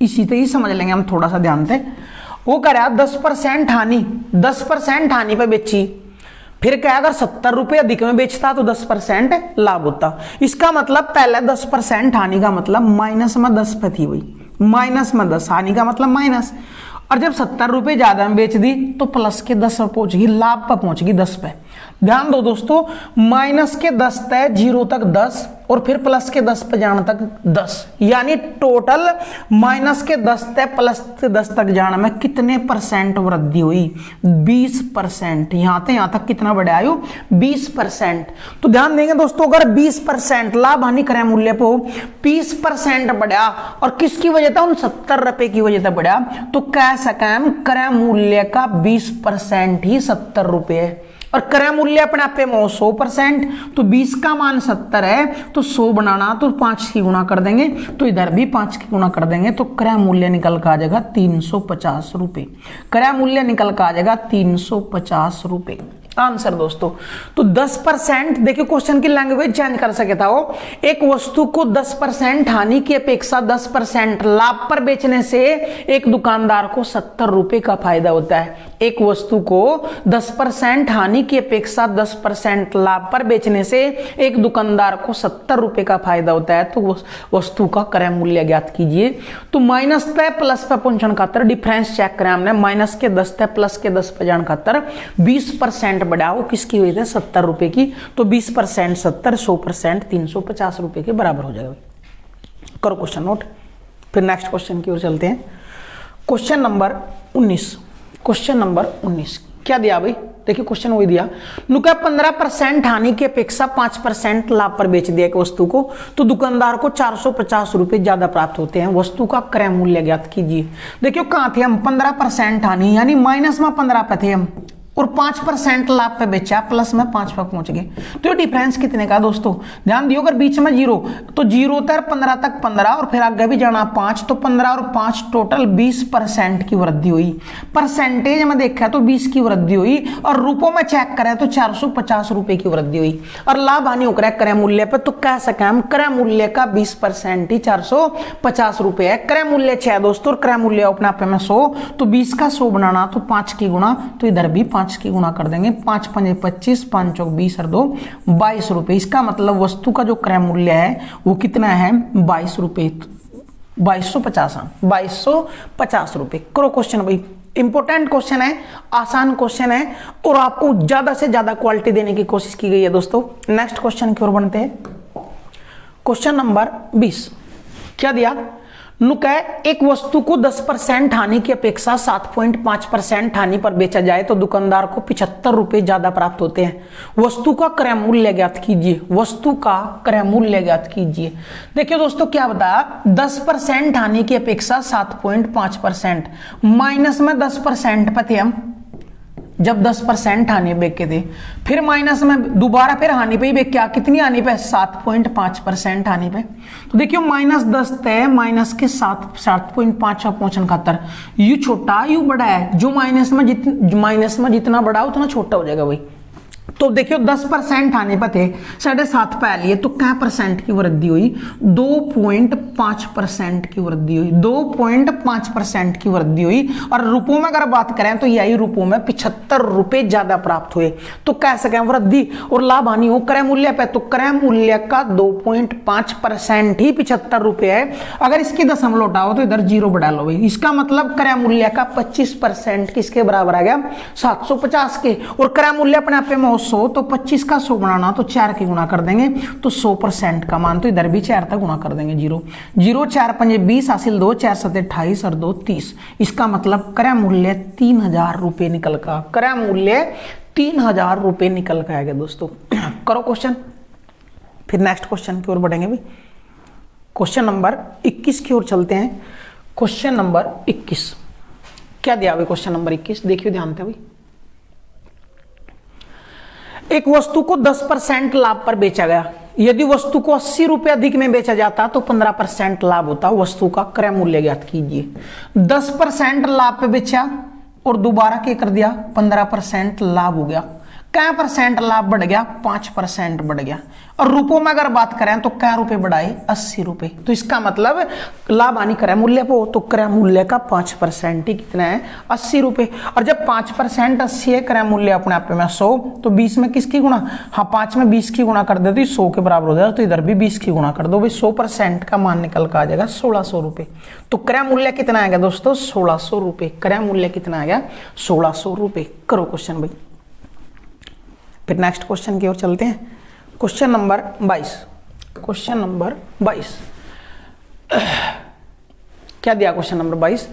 इसी तरह ही समझ लेंगे हम, थोड़ा सा ध्यान से। वो कह रहा है 10% हानि, 10% हानि पे बेची, फिर क्या अगर 70 रुपए अधिक में बेचता तो 10% लाभ होता। इसका मतलब पहले 10% हानि का मतलब माइनस में 10 पे थी भाई, माइनस में 10, हानि का मतलब माइनस, और जब 70 रुपए ज्यादा में बेच दी तो प्लस के 10 पे पहुंचेगी, लाभ पर पहुंचेगी 10 पे। ध्यान दो दोस्तों, माइनस के 10 तक 0 तक 10 और फिर प्लस के 10 पे जाने तक 10, यानी टोटल माइनस के 10 तक प्लस के 10 तक जाने में कितने परसेंट वृद्धि हुई? 20%। यहां तक कितना बढ़ा आयु? 20%। तो ध्यान देंगे दोस्तों, अगर 20% लाभ हानि क्रय मूल्य को 20% बढ़ा और किसकी वजह था? उन 70 रुपए की वजह से बढ़ा, तो कह सकें क्रय मूल्य का 20% ही 70 रुपए है। और क्रय मूल्य अपने आप पे 100%, तो 20 का मान 70 है, तो 100 बनाना तो 5 की गुणा कर देंगे, तो इधर भी 5 की गुणा कर देंगे, तो क्रय मूल्य निकल कर आ जाएगा 350 रुपए। क्रय मूल्य निकल कर आ जाएगा 350 रुपए आंसर दोस्तों। तो 10%, देखिए क्वेश्चन की लैंग्वेज चेंज कर सके था वो, एक वस्तु को 10% हानि की अपेक्षा 10% लाभ पर बेचने से एक दुकानदार को 70 रुपए का फायदा होता है। एक वस्तु को 10% हानि की अपेक्षा 10% लाभ पर बेचने से एक दुकानदार को 70 रुपए का फायदा होता है। तो वस्तु का क्रय मूल्य ज्ञात कीजिए। तो माइनस पे प्लस पे पहुंचने खातर डिफरेंस चेक करें हमने, माइनस के 10 पे प्लस के 10 पे जाने खातर 20% बढ़ाओ किसकी हुई थे? 70 रुपए की। तो 20% 70, 100% 350 रुपए के बराबर हो जाएगा। करो क्वेश्चन नोट, फिर नेक्स्ट क्वेश्चन की ओर चलते हैं। Question number 19। क्वेश्चन नंबर 19 क्या दिया भाई? देखिए क्वेश्चन वही दिया, नुका 15% हानि की अपेक्षा 5% लाभ पर बेच दिया एक वस्तु को, तो दुकानदार को 450 रुपए ज्यादा प्राप्त होते हैं। वस्तु का क्रय मूल्य ज्ञात कीजिए। देखियो कहां थे हम? 15% हानि यानी माइनस में 15 पे थे हम, और 5% लाभ पे बेचा, प्लस में 5 पे पहुंच गए। तो ये डिफरेंस कितने का दोस्तों? ध्यान दियो, अगर बीच में 0 तो 0 तक 15 तक 15 और फिर आगे भी जाना 5, तो 15 और 5 टोटल 20% की वृद्धि हुई। परसेंटेज में देखा तो 20 की वृद्धि हुई, और रूपों में चेक करें तो 450 रुपए की वृद्धि हुई। और लाभ हानि होकर क्रय मूल्य पर, तो कह सके हम क्रय मूल्य का 20% ही 450 रुपए है। क्रय मूल्य 6 दोस्तों, और क्रय मूल्य अपने आप में 100, तो 20 का 100 बनाना तो 5 की गुणा, तो इधर भी 5 की गुणा कर देंगे। 5 पंजे 25, 5 चौक 20 और 2 22 रुपए। इसका मतलब वस्तु का जो क्रय मूल्य है वो कितना है? 22 रुपए, 2250 रुपए। करो क्वेश्चन भाई, इंपॉर्टेंट क्वेश्चन है, आसान क्वेश्चन है, और आपको ज्यादा से ज्यादा क्वालिटी देने की कोशिश की गई है दोस्तों। नेक्स्ट क्वेश्चन की ओर बढ़ते हैं। क्वेश्चन नंबर 20 क्या दिया? नुका एक वस्तु को 10% हानि की अपेक्षा 7.5% हानि पर बेचा जाए तो दुकानदार को 75 रुपए ज्यादा प्राप्त होते हैं। वस्तु का क्रय मूल्य ज्ञात कीजिए। वस्तु का क्रय मूल्य ज्ञात कीजिए। देखिए दोस्तों क्या बताया? 10% हानि की अपेक्षा 7.5%, माइनस में 10% पे थे हम जब 10% हानि बेच के थे, फिर माइनस में दोबारा फिर हानि पे ही बेच, क्या कितनी हानि पे? 7.5% हानि पे। तो देखियो माइनस 10 तय माइनस के 7.5 पहुंचने खातर यू छोटा यू बड़ा है, जो माइनस में जितना बड़ा उतना छोटा हो जाएगा भाई। तो देखियो 10% हानि पे थे, 7.5 पे लिए, तो क्या परसेंट की वृद्धि हुई? 2.5% की वृद्धि हुई। 2.5% की वृद्धि हुई। और रुपयों में अगर बात करें तो यही रुपयों में 75 रुपए ज्यादा प्राप्त हुए। तो कह सकें वृद्धि और लाभ हानि हो क्रय मूल्य पे, तो क्रय मूल्य का 2.5% ही 75 रुपए है। अगर इसकी दशमलव उठाओ तो इधर 0 बढ़ा लो भाई। इसका मतलब क्रय मूल्य का 25% किसके बराबर आ गया? 750 के। और क्रय मूल्य अपने आप में 100, तो 25 का 100 बनाना तो 4 की गुणा कर देंगे, तो 100% का मान, तो इधर भी 4 तक गुणा कर देंगे। 0 0 4 पंजे 20 हासिल 2 4 7 28 और 2 30। इसका मतलब क्रय मूल्य 3000 रुपए निकल का, क्रय मूल्य 3000 रुपए निकल का आएगा दोस्तों। करो क्वेश्चन, फिर नेक्स्ट क्वेश्चन की ओर बढ़ेंगे भाई। क्वेश्चन नंबर 21 की ओर चलते हैं। क्वेश्चन नंबर 21 क्या दिया भाई? क्वेश्चन नंबर 21 देखिए ध्यान से भाई। एक वस्तु को 10% लाभ पर बेचा गया। यदि वस्तु को 80 रुपए अधिक में बेचा जाता तो 15% लाभ होता। वस्तु का क्रय मूल्य ज्ञात कीजिए। 10% लाभ पे बेचा और दोबारा क्या कर दिया? 15% लाभ हो गया। क्या परसेंट लाभ बढ़ गया? 5% बढ़ गया। और रुपयों में अगर बात करें तो क्या रुपए बढ़ाए? 80 रुपए। तो इसका मतलब लाभ हानि क्रय मूल्य को, तो क्रय मूल्य का 5% ही कितना है? 80 रुपए। और जब 5% 80 है, क्रय मूल्य अपने आप में 100, तो 20 में किसकी गुणा? हाँ, 5 में 20 की गुणा कर दे तो 100 के बराबर हो जाएगा। तो इधर भी 20 की गुणा कर दो भाई, 100% का मान निकल कर आ जाएगा 1600 रुपए। तो क्रय मूल्य कितना आएगा दोस्तों? 1600 रुपए। क्रय मूल्य कितना आएगा? 1600 रुपए। करो क्वेश्चन भाई। फिर नेक्स्ट क्वेश्चन की ओर चलते हैं। Question number 22। क्वेश्चन नंबर 22 क्या दिया? क्वेश्चन नंबर 22,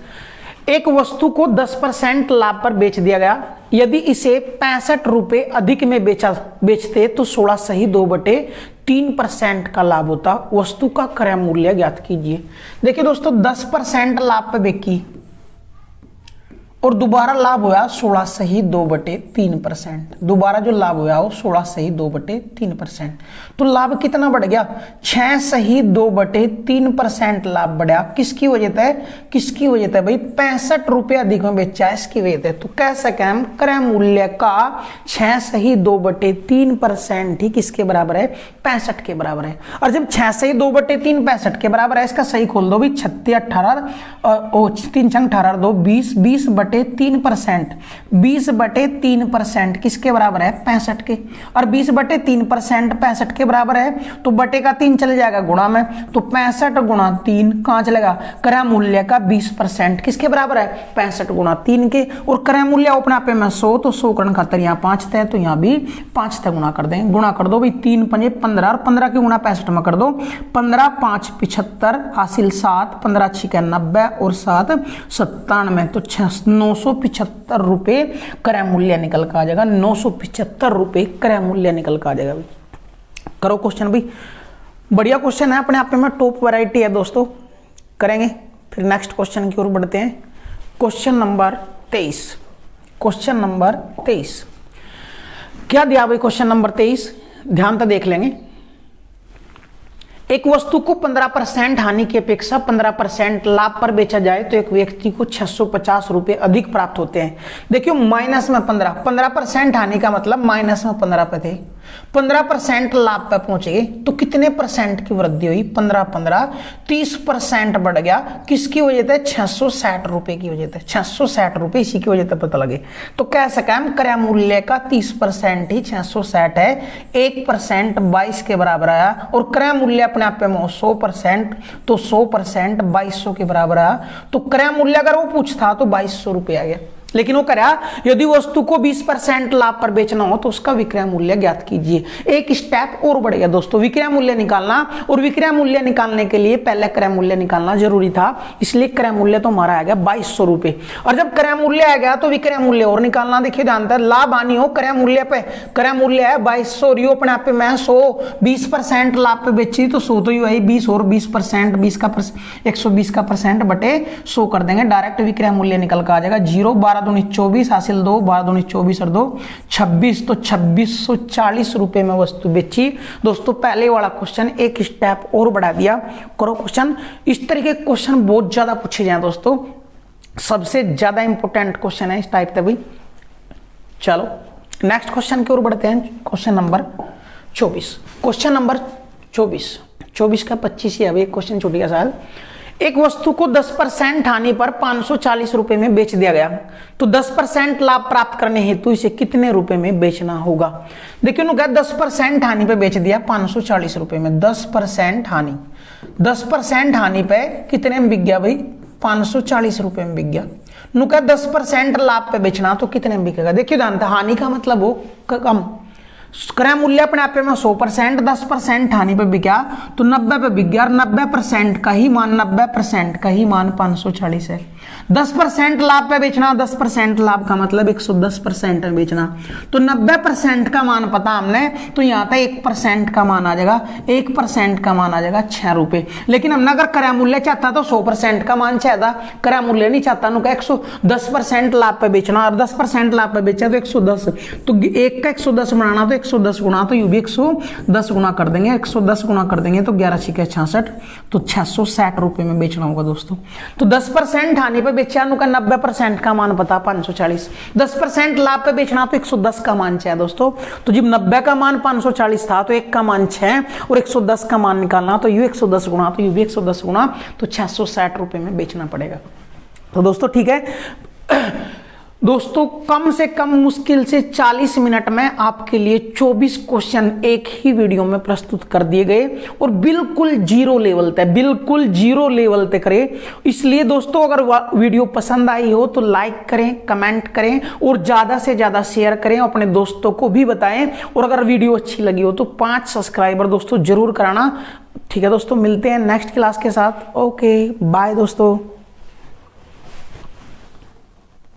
एक वस्तु को 10% लाभ पर बेच दिया गया। यदि इसे 65 रुपए अधिक में बेचते तो 16 सही 2/3% का लाभ होता। वस्तु का क्रय मूल्य ज्ञात कीजिए। देखिए दोस्तों, 10% लाभ पे बेची और दोबारा लाभ हुआ 16 सही 2/3%। दोबारा जो लाभ हुआ वो 16 सही 2/3%। तो लाभ कितना बढ़ गया? 6 सही 2/3% लाभ बढ़ा। किसकी वजह से? किसकी वजह से भाई? 65 रुपए अधिक में बेचा, इसकी वजह से। तो कह सके हम क्रय मूल्य का 6 सही 2/3% ही किसके बराबर है? 65 के बराबर है। और जब 6 सही 2/3 65 के बराबर है, इसका सही खोल दो भाई, 36 18 और 3 छंग 18 2 20 20/3%। 20/3% किसके बराबर है? 65 के। और 20/3% 65 के बराबर है, तो बटे का 3 चले जाएगा गुणा में, तो 65 गुणा 3 कहां चलेगा? क्रय मूल्य का 20% किसके बराबर है? 65 गुणा 3 के। और क्रय मूल्य अपने आप में 100, तो 100 करण खातर यहाँ 5 थे, तो यहाँ भी 5 थे गुणा कर दें। गुणा कर दो भाई, 3 पंजे 15 और 15 की गुणा 65 में कर दो। 15 5 75 हासिल 7, 15 6 90 और 7 97, तो 975 रुपए क्रय मूल्य निकल कर आ जाएगा। 975 रुपए क्रय मूल्य निकल कर आ जाएगा भाई। करो क्वेश्चन भाई, बढ़िया क्वेश्चन है, अपने आप में टॉप वैरायटी है दोस्तों। करेंगे। फिर नेक्स्ट क्वेश्चन की ओर बढ़ते हैं। Question number 23। क्वेश्चन नंबर 23 क्या दिया भाई? क्वेश्चन नंबर 23 ध्यान से देख लेंगे। एक वस्तु को 15% हानि की अपेक्षा 15% लाभ पर बेचा जाए तो एक व्यक्ति को 650 रुपए अधिक प्राप्त होते हैं। देखियो, माइनस में 15% हानि का मतलब माइनस में 15 पे थे, 15% लाभ पे पहुंचे तो कितने परसेंट की वृद्धि हुई? 15 30% बढ़ गया। किसकी वजह से? 660 रुपए की वजह से। 660 रुपए इसी की वजह से पता लगे। तो कह सके हम क्रय मूल्य का 30% ही 660 है, 1% 22 के बराबर आया। और क्रय मूल्य अपने आप में 100%, तो 100% 2200 के बराबर आया। तो क्रय मूल्य अगर वो पूछता तो 2200 रुपए आ गया। लेकिन वो करा, यदि वस्तु को 20% लाभ पर बेचना हो तो उसका विक्रय मूल्य ज्ञात कीजिए। एक स्टेप और बढ़ गया दोस्तों, विक्रय मूल्य निकालना। और विक्रय मूल्य निकालने के लिए पहले क्रय मूल्य निकालना जरूरी था, इसलिए क्रय मूल्य तो हमारा आ गया 2200 रुपए। और जब क्रय मूल्य आ गया तो विक्रय मूल्य और निकालना। देखिए ध्यान से, लाभ हानि हो क्रय मूल्य पे, क्रय मूल्य है 2200 और अपने आप में 100, 20% लाभ पे बेची तो 100 तो ही वही 20 और 20%, 20 का 120 का परसेंट बटे 100 कर देंगे, डायरेक्ट विक्रय मूल्य निकल कर आ जाएगा 0। 12 दूनी 24 हासिल 2, 12 दूनी 24 और 2 26, तो 2640 रुपए में वस्तु बेची। दोस्तों पहले वाला क्वेश्चन एक स्टेप और बढ़ा दिया। करो क्वेश्चन। इस तरीके के क्वेश्चन बहुत ज्यादा पूछे जाए दोस्तों, सबसे ज्यादा इंपॉर्टेंट क्वेश्चन है इस टाइप का भी। चलो नेक्स्ट क्वेश्चन की ओर बढ़ते हैं। Question number 24। क्वेश्चन नंबर 24 का 25 ही है, एक क्वेश्चन छूट गया शायद। एक वस्तु को 10% हानि पर 540 रुपए में बेच दिया गया, तो 10% लाभ प्राप्त करने हेतु इसे कितने रुपए में बेचना होगा? देखिए उन्होंने 10% हानि पे बेच दिया 540 रुपए में। 10% हानि, 10% हानि पे कितने में बिक गया भाई? 540 रुपए में बिक गया। नुका 10% लाभ पे बेचना तो कितने में बिकेगा? देखिए जानता, हानि का मतलब हो कम, क्रय मूल्य अपने आप में 100%, 10% हानि पे बिका तो 90 पे बिक गया। 90% का ही मान 90% का ही मान 540 है। 10% लाभ पे बेचना, 10% लाभ का मतलब 110% में बेचना, तो 90% का मान पता हमने, तो यहाँ पे 1% का मान आ जाएगा, 1% का मान आ जाएगा 6 रुपए। लेकिन हमने अगर क्रय मूल्य चाहता तो 100% का मान चाहता, क्रय मूल्य नहीं चाहता, नुका 110% लाभ पे बेचना और 10% लाभ पे बेचा तो 110, तो 1 का 110 बनाना तो 110 गुना, तो यू भी 110 गुना कर देंगे, 110 गुना कर देंगे तो 11 छिके 66, तो 660 रुपये में बेचना होगा दोस्तों। तो 10% आने पे बेचा का 90% का मान पता 540, 10% लाभ पे बेचना तो 110 का मान 6 दोस्तों। तो जब 90 का मान 540 था तो 1 का मान 6 और 110 का मान निकालना, तो यू 110 गुना, तो यू भी 110 गुना, तो 660 रुपये में बेचना पड़ेगा। तो दोस्तों ठीक है दोस्तों, कम से कम मुश्किल से 40 मिनट में आपके लिए 24 क्वेश्चन एक ही वीडियो में प्रस्तुत कर दिए गए और बिल्कुल जीरो लेवल तक, बिल्कुल जीरो लेवल तक करे। इसलिए दोस्तों अगर वीडियो पसंद आई हो तो लाइक करें, कमेंट करें और ज्यादा से ज्यादा शेयर करें, अपने दोस्तों को भी बताएं। और अगर वीडियो अच्छी लगी हो तो 5 सब्सक्राइबर दोस्तों जरूर कराना। ठीक है दोस्तों, मिलते हैं नेक्स्ट क्लास के साथ। ओके बाय दोस्तों।